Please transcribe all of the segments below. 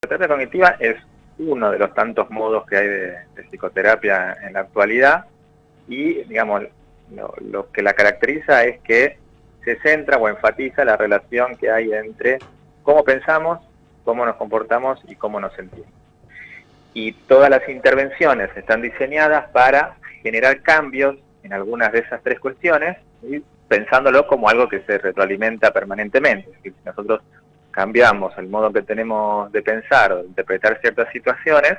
Terapia cognitiva es uno de los tantos modos que hay de psicoterapia en la actualidad y, digamos, lo que la caracteriza es que se centra o enfatiza la relación que hay entre cómo pensamos, cómo nos comportamos y cómo nos sentimos. Y todas las intervenciones están diseñadas para generar cambios en algunas de esas tres cuestiones, y pensándolo como algo que se retroalimenta permanentemente. Es decir, si nosotros cambiamos el modo que tenemos de pensar o de interpretar ciertas situaciones,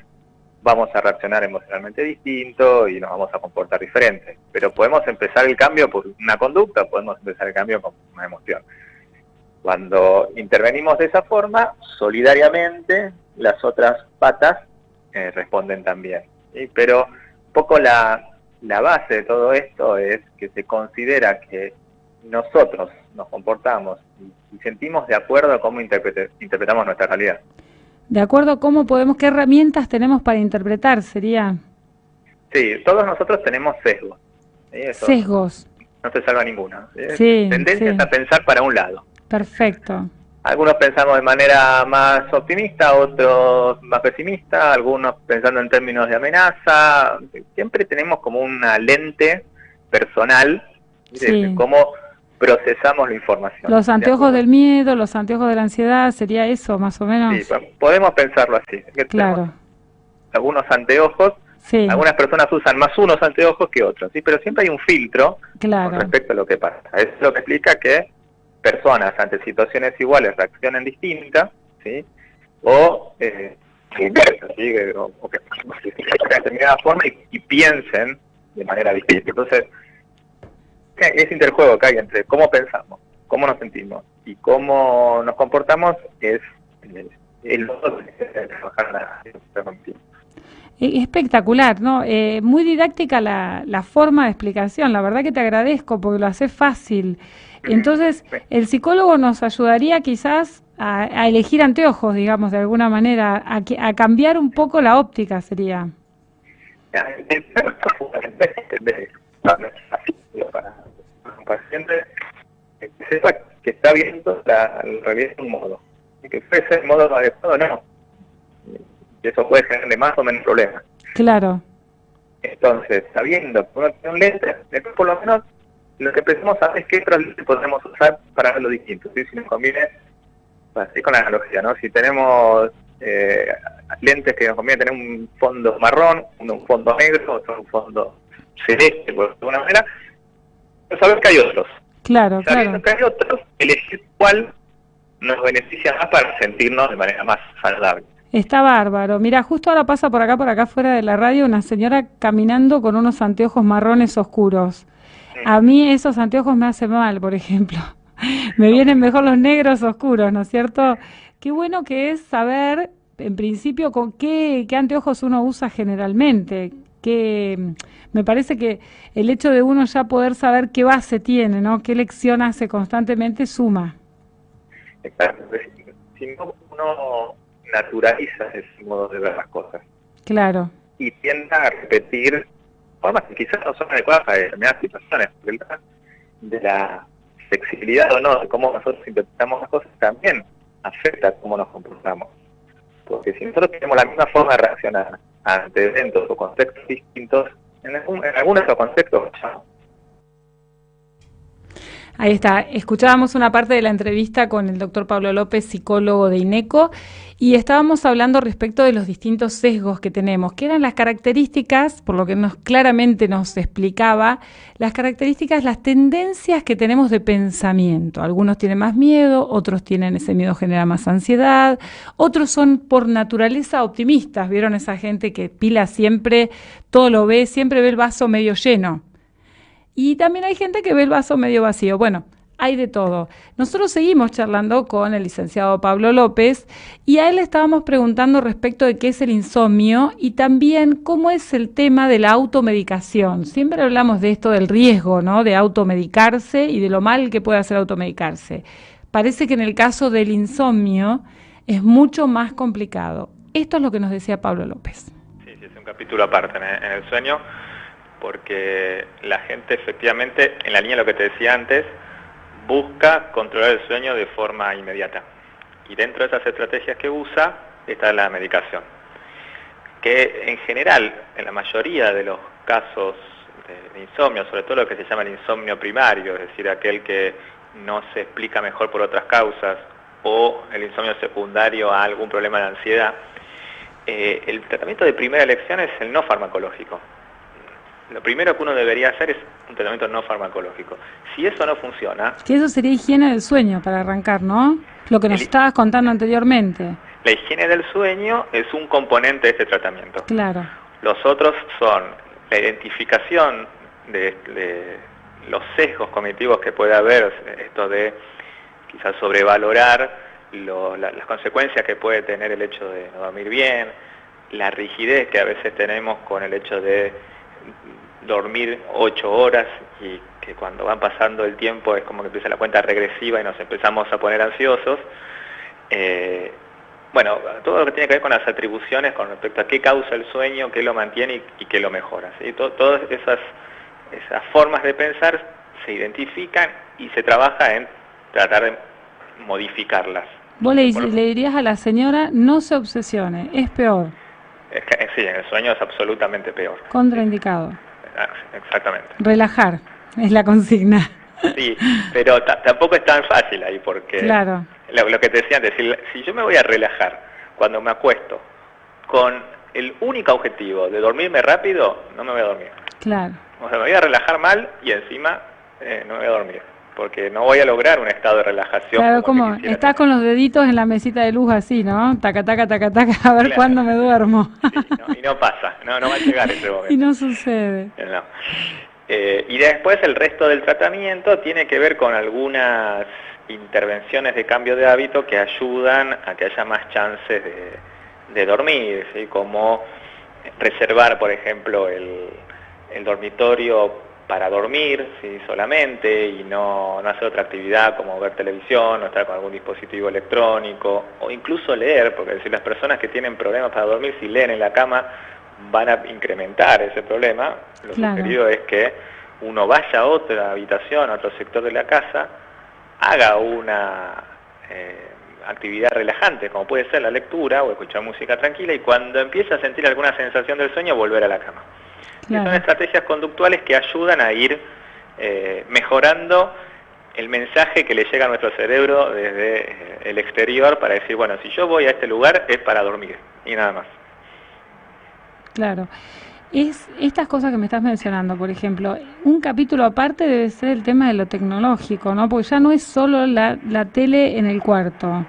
vamos a reaccionar emocionalmente distinto y nos vamos a comportar diferente. Pero podemos empezar el cambio por una conducta, podemos empezar el cambio con una emoción. Cuando intervenimos de esa forma, solidariamente, las otras patas responden también, ¿sí? Pero un poco la base de todo esto es que se considera que nosotros nos comportamos y sentimos de acuerdo a cómo interpretamos nuestra realidad. De acuerdo a cómo podemos, qué herramientas tenemos para interpretar, sería. Sí, todos nosotros tenemos sesgos. ¿Sí? Eso Sesgos. no se salva ninguna. ¿Sí? Sí, Tendencias sí. a pensar para un lado. Perfecto. Algunos pensamos de manera más optimista, otros más pesimista, algunos pensando en términos de amenaza. Siempre tenemos como una lente personal de cómo procesamos la información. Los anteojos del miedo, los anteojos de la ansiedad, ¿sería eso más o menos? Sí, podemos pensarlo así. Que claro. Algunos anteojos, sí. Algunas personas usan más unos anteojos que otros, ¿sí? Pero siempre hay un filtro con respecto a lo que pasa. Eso es lo que explica que personas ante situaciones iguales reaccionen distintas, ¿sí? O inversas, ¿sí? O que de determinada forma y piensen de manera distinta. Entonces, ese interjuego que hay entre cómo pensamos, cómo nos sentimos y cómo nos comportamos es el modo de trabajar la cognitiva. Espectacular, ¿no? Muy didáctica la forma de explicación. La verdad que te agradezco porque lo hace fácil. Entonces, el psicólogo nos ayudaría quizás a elegir anteojos, digamos, de alguna manera, a cambiar un poco la óptica, sería. Para un paciente que sepa que está viendo la realidad de un modo, y que puede ser el modo adecuado o no. Y eso puede generarle más o menos problemas. Claro. Entonces, sabiendo que uno tiene un lente, después por lo menos lo que empecemos a ver es qué otros lentes podemos usar para ver lo distinto. ¿Sí? Si nos conviene, así con la analogía, ¿no? Si tenemos lentes que nos conviene tener un fondo marrón, un fondo negro, otro un fondo celeste, por alguna manera, saber que hay otros. Claro, sabiendo que hay otros, elegir cuál nos beneficia más para sentirnos de manera más saludable. Está bárbaro. Mira, justo ahora pasa por acá fuera de la radio, una señora caminando con unos anteojos marrones oscuros. A mí esos anteojos me hacen mal, por ejemplo. Me vienen mejor los negros oscuros, ¿no es cierto? Qué bueno que es saber, en principio, con qué anteojos uno usa generalmente. Que me parece que el hecho de uno ya poder saber qué base tiene, ¿no? Qué lección hace constantemente suma. Exacto. Si no, uno naturaliza ese modo de ver las cosas. Claro. Y tiende a repetir formas que quizás no son adecuadas para determinadas situaciones, porque de la flexibilidad o no, de cómo nosotros interpretamos las cosas, también afecta cómo nos comportamos. Porque si nosotros tenemos la misma forma de reaccionar ante eventos o contextos distintos, en algunos de los contextos fallamos. Ahí está, escuchábamos una parte de la entrevista con el doctor Pablo López, psicólogo de INECO, y estábamos hablando respecto de los distintos sesgos que tenemos, que eran las características, por lo que claramente nos explicaba, las características, las tendencias que tenemos de pensamiento. Algunos tienen más miedo, otros tienen ese miedo genera más ansiedad, otros son por naturaleza optimistas, ¿vieron esa gente que pila siempre, todo lo ve, siempre ve el vaso medio lleno? Y también hay gente que ve el vaso medio vacío. Bueno, hay de todo. Nosotros seguimos charlando con el licenciado Pablo López y a él le estábamos preguntando respecto de qué es el insomnio y también cómo es el tema de la automedicación. Siempre hablamos de esto del riesgo, ¿no? De automedicarse y de lo mal que puede hacer automedicarse. Parece que en el caso del insomnio es mucho más complicado. Esto es lo que nos decía Pablo López. Sí, es un capítulo aparte en el sueño, porque la gente efectivamente, en la línea de lo que te decía antes, busca controlar el sueño de forma inmediata. Y dentro de esas estrategias que usa, está la medicación. Que en general, en la mayoría de los casos de insomnio, sobre todo lo que se llama el insomnio primario, es decir, aquel que no se explica mejor por otras causas, o el insomnio secundario a algún problema de ansiedad, el tratamiento de primera elección es el no farmacológico. Lo primero que uno debería hacer es un tratamiento no farmacológico. Si eso no funciona... Que eso sería higiene del sueño para arrancar, ¿no? Lo que nos estabas contando anteriormente. La higiene del sueño es un componente de este tratamiento. Claro. Los otros son la identificación de los sesgos cognitivos que puede haber, esto de quizás sobrevalorar las consecuencias que puede tener el hecho de no dormir bien, la rigidez que a veces tenemos con el hecho de dormir 8 horas y que cuando van pasando el tiempo es como que empieza la cuenta regresiva y nos empezamos a poner ansiosos. Bueno, todo lo que tiene que ver con las atribuciones con respecto a qué causa el sueño, qué lo mantiene y qué lo mejora, ¿sí? Todas esas formas de pensar se identifican y se trabaja en tratar de modificarlas. Vos le dirías a la señora, no se obsesione, es peor. Sí, en el sueño es absolutamente peor. Contraindicado. Exactamente. Relajar, es la consigna. Sí, pero tampoco es tan fácil ahí, porque claro. Lo que te decía antes, si yo me voy a relajar cuando me acuesto con el único objetivo de dormirme rápido, no me voy a dormir. Claro. O sea, me voy a relajar mal y encima no me voy a dormir, porque no voy a lograr un estado de relajación. Claro, como estás con los deditos en la mesita de luz así, ¿no? Taca, taca, taca, taca, a ver cuándo me duermo. Sí, y no pasa, no va a llegar ese momento. Y no sucede. No. Y después el resto del tratamiento tiene que ver con algunas intervenciones de cambio de hábito que ayudan a que haya más chances de dormir, ¿sí? Como reservar, por ejemplo, el dormitorio para dormir, ¿sí? Solamente, y no hacer otra actividad como ver televisión o estar con algún dispositivo electrónico, o incluso leer, porque si las personas que tienen problemas para dormir, si leen en la cama, van a incrementar ese problema. Lo sugerido es que uno vaya a otra habitación, a otro sector de la casa, haga una actividad relajante, como puede ser la lectura o escuchar música tranquila, y cuando empiece a sentir alguna sensación del sueño, volver a la cama. Claro. Son estrategias conductuales que ayudan a ir mejorando el mensaje que le llega a nuestro cerebro desde el exterior para decir, bueno, si yo voy a este lugar es para dormir, y nada más. Claro. Es estas cosas que me estás mencionando, por ejemplo, un capítulo aparte debe ser el tema de lo tecnológico, ¿no? Porque ya no es solo la tele en el cuarto,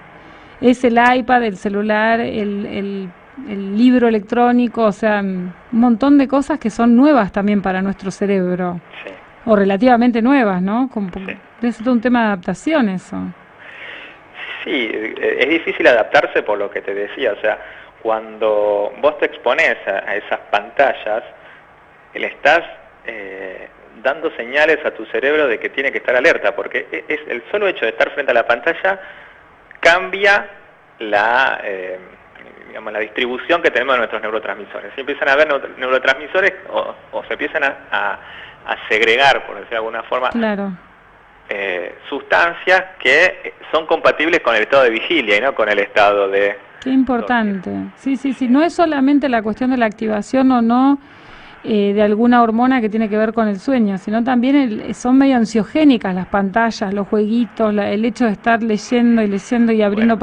es el iPad, el celular, el libro electrónico, o sea, un montón de cosas que son nuevas también para nuestro cerebro, sí. O relativamente nuevas, ¿no? Como, sí. Debe ser todo un tema de adaptación eso. Sí, es difícil adaptarse por lo que te decía, o sea, cuando vos te exponés a esas pantallas, le estás dando señales a tu cerebro de que tiene que estar alerta, porque es el solo hecho de estar frente a la pantalla cambia la distribución que tenemos de nuestros neurotransmisores. Si empiezan a haber neurotransmisores o se empiezan a segregar, por decirlo de alguna forma, claro. Sustancias que son compatibles con el estado de vigilia y no con el estado de... Qué importante. Sí. No es solamente la cuestión de la activación o no de alguna hormona que tiene que ver con el sueño, sino también son medio ansiogénicas las pantallas, los jueguitos, el hecho de estar leyendo y abriendo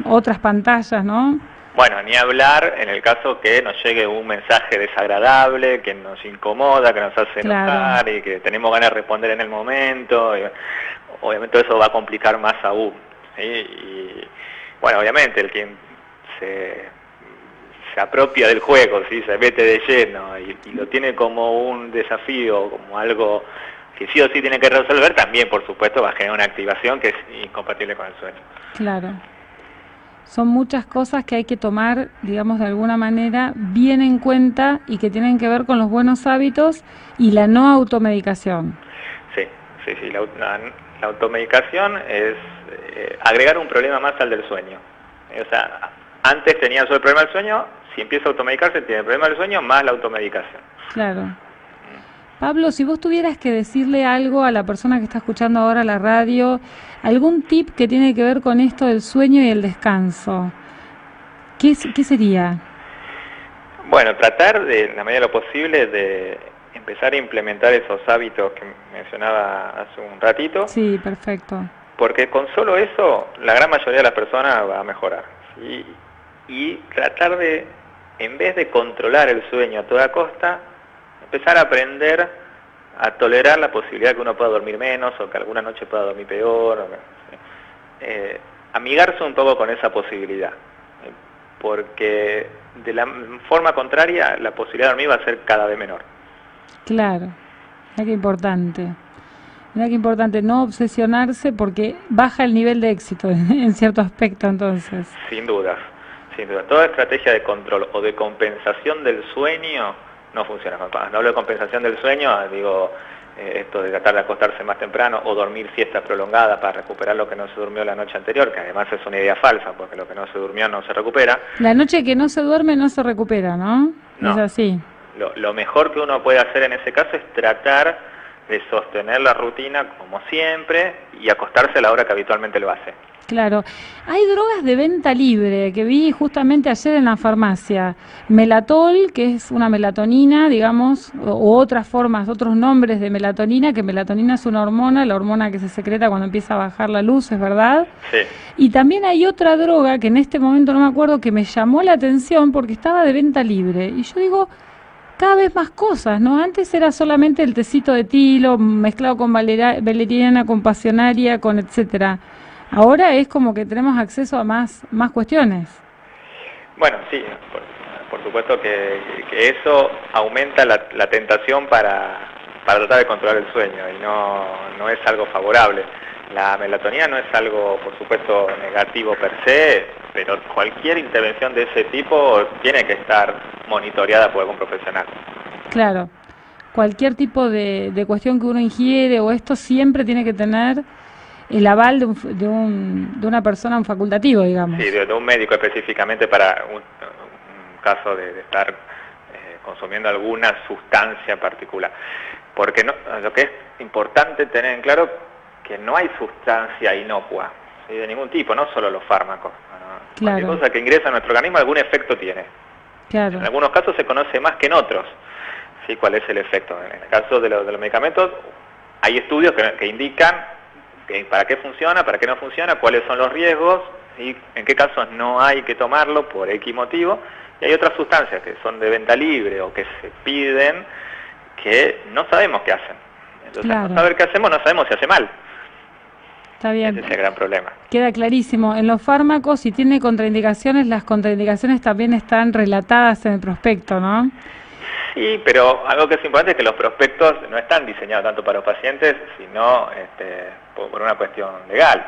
otras pantallas, ¿no? Bueno, ni hablar en el caso que nos llegue un mensaje desagradable, que nos incomoda, que nos hace enojar y que tenemos ganas de responder en el momento. Obviamente eso va a complicar más aún, ¿sí? Y bueno, obviamente el quien se apropia del juego, ¿sí? Se mete de lleno y lo tiene como un desafío, como algo que sí o sí tiene que resolver, también por supuesto va a generar una activación que es incompatible con el sueño. Claro. Son muchas cosas que hay que tomar, digamos, de alguna manera bien en cuenta y que tienen que ver con los buenos hábitos y la no automedicación. Sí. La automedicación es agregar un problema más al del sueño. O sea, antes tenía solo el problema del sueño, si empieza a automedicarse tiene el problema del sueño más la automedicación. Claro. Pablo, si vos tuvieras que decirle algo a la persona que está escuchando ahora la radio, algún tip que tiene que ver con esto del sueño y el descanso, ¿Qué sería? Bueno, tratar de, en la medida de lo posible, de empezar a implementar esos hábitos que mencionaba hace un ratito. Sí, perfecto. Porque con solo eso, la gran mayoría de las personas va a mejorar. ¿Sí? Y tratar de, en vez de controlar el sueño a toda costa, empezar a aprender a tolerar la posibilidad de que uno pueda dormir menos o que alguna noche pueda dormir peor. Amigarse un poco con esa posibilidad. Porque de la forma contraria, la posibilidad de dormir va a ser cada vez menor. Claro, mira qué importante. Mira qué importante no obsesionarse porque baja el nivel de éxito en cierto aspecto entonces. Sin duda, sin duda. Toda estrategia de control o de compensación del sueño no funciona. Cuando hablo de compensación del sueño, digo esto de tratar de acostarse más temprano o dormir siestas prolongadas para recuperar lo que no se durmió la noche anterior, que además es una idea falsa porque lo que no se durmió no se recupera. La noche que no se duerme no se recupera, ¿no? No. Es así. Lo mejor que uno puede hacer en ese caso es tratar de sostener la rutina como siempre y acostarse a la hora que habitualmente lo hace. Claro. Hay drogas de venta libre que vi justamente ayer en la farmacia. Melatol, que es una melatonina, digamos, o otras formas, otros nombres de melatonina, que melatonina es una hormona, la hormona que se secreta cuando empieza a bajar la luz, ¿es verdad? Sí. Y también hay otra droga que en este momento no me acuerdo, que me llamó la atención porque estaba de venta libre. Y yo digo, cada vez más cosas, ¿no? Antes era solamente el tecito de tilo mezclado con valeriana, con pasionaria, con etcétera. Ahora es como que tenemos acceso a más cuestiones. Bueno, sí, por supuesto que eso aumenta la tentación para tratar de controlar el sueño y no es algo favorable. La melatonina no es algo, por supuesto, negativo per se, pero cualquier intervención de ese tipo tiene que estar monitoreada por algún profesional. Claro, cualquier tipo de cuestión que uno ingiere o esto siempre tiene que tener el aval de una persona, un facultativo, digamos. Sí, de un médico específicamente para un caso de estar consumiendo alguna sustancia particular. Porque lo que es importante tener en claro que no hay sustancia inocua, ¿sí? De ningún tipo, no solo los fármacos. ¿No? Claro. Cualquier cosa que ingresa a nuestro organismo algún efecto tiene. Claro. En algunos casos se conoce más que en otros, ¿sí? ¿Cuál es el efecto? En el caso de los medicamentos, hay estudios que indican para qué funciona, para qué no funciona, cuáles son los riesgos y en qué casos no hay que tomarlo por X motivo. Y hay otras sustancias que son de venta libre o que se piden que no sabemos qué hacen. Entonces, claro, no saber qué hacemos, no sabemos si hace mal. Está bien. Ese es el gran problema. Queda clarísimo. En los fármacos, si tiene contraindicaciones, las contraindicaciones también están relatadas en el prospecto, ¿no? Sí, pero algo que es importante es que los prospectos no están diseñados tanto para los pacientes, sino por una cuestión legal.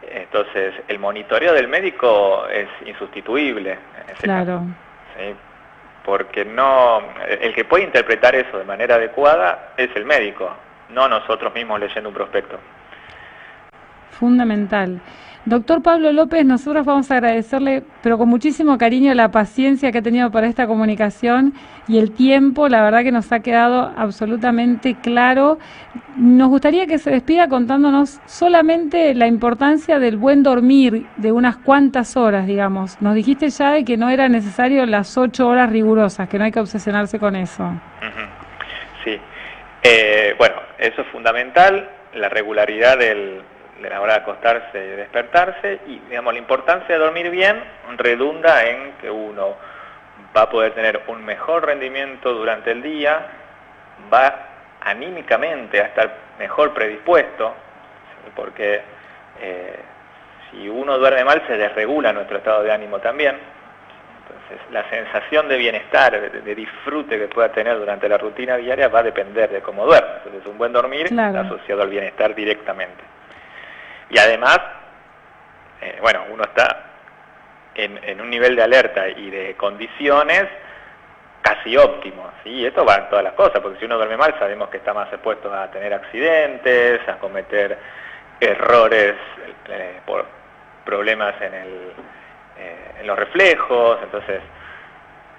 Entonces, el monitoreo del médico es insustituible en ese caso, ¿sí? Porque el que puede interpretar eso de manera adecuada es el médico, no nosotros mismos leyendo un prospecto. Fundamental. Doctor Pablo López, nosotros vamos a agradecerle, pero con muchísimo cariño, la paciencia que ha tenido para esta comunicación y el tiempo. La verdad que nos ha quedado absolutamente claro. Nos gustaría que se despida contándonos solamente la importancia del buen dormir, de unas cuantas horas, digamos. Nos dijiste ya de que no era necesario las 8 horas rigurosas, que no hay que obsesionarse con eso. Sí. Bueno, eso es fundamental, la regularidad de la hora de acostarse y despertarse, y digamos la importancia de dormir bien redunda en que uno va a poder tener un mejor rendimiento durante el día, va anímicamente a estar mejor predispuesto, ¿sí? Porque si uno duerme mal se desregula nuestro estado de ánimo también. Entonces la sensación de bienestar, de disfrute que pueda tener durante la rutina diaria va a depender de cómo duerme. Entonces un buen dormir está asociado al bienestar directamente. Y además, uno está en un nivel de alerta y de condiciones casi óptimo, ¿sí? Esto va en todas las cosas, porque si uno duerme mal sabemos que está más expuesto a tener accidentes, a cometer errores por problemas en los reflejos. Entonces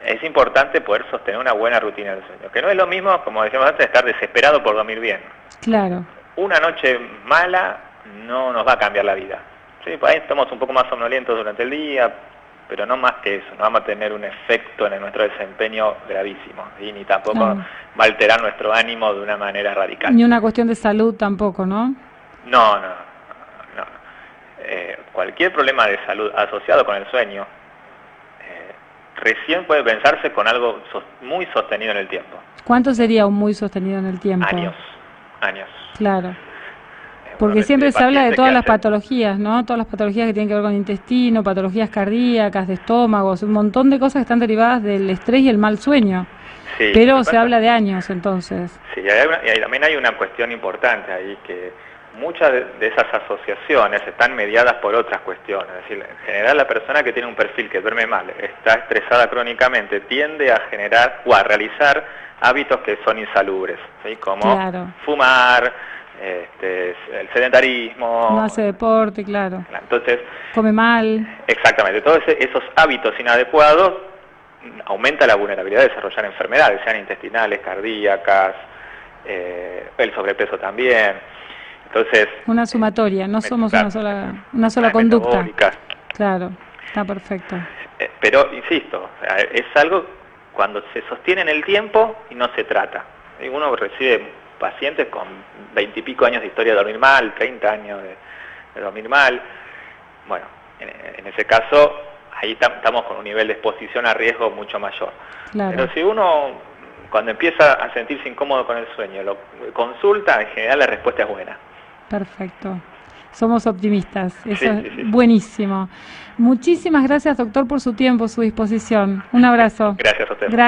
es importante poder sostener una buena rutina del sueño, que no es lo mismo, como decíamos antes, estar desesperado por dormir bien. Claro. Una noche mala no nos va a cambiar la vida. Sí, por ahí estamos un poco más somnolentos durante el día, pero no más que eso, no vamos a tener un efecto en nuestro desempeño gravísimo, ¿sí? Ni tampoco va a alterar nuestro ánimo de una manera radical. Ni una cuestión de salud tampoco, ¿no? No. Cualquier problema de salud asociado con el sueño recién puede pensarse con algo muy sostenido en el tiempo. ¿Cuánto sería un muy sostenido en el tiempo? Años. Claro. Porque siempre se habla de todas las patologías, ¿no? Todas las patologías que tienen que ver con el intestino, patologías cardíacas, de estómagos, un montón de cosas que están derivadas del estrés y el mal sueño. Sí, pero se habla de años, entonces. Sí, y también hay una cuestión importante ahí, que muchas de esas asociaciones están mediadas por otras cuestiones. Es decir, en general la persona que tiene un perfil que duerme mal, está estresada crónicamente, tiende a generar o a realizar hábitos que son insalubres, ¿sí? Como fumar, el sedentarismo. No hace deporte, claro. Entonces, come mal. Exactamente. Todos esos hábitos inadecuados aumenta la vulnerabilidad de desarrollar enfermedades, sean intestinales, cardíacas, el sobrepeso también. Entonces, una sumatoria, no somos una sola conducta. Metabólica. Claro, está perfecto. Pero, insisto, es algo cuando se sostiene en el tiempo y no se trata. Uno recibe pacientes con 20 y pico años de historia de dormir mal, 30 años de dormir mal. Bueno, en ese caso, ahí estamos con un nivel de exposición a riesgo mucho mayor. Claro. Pero si uno, cuando empieza a sentirse incómodo con el sueño, lo consulta, en general la respuesta es buena. Perfecto. Somos optimistas. Eso es buenísimo. Muchísimas gracias, doctor, por su tiempo, su disposición. Un abrazo. Gracias a usted. Gracias.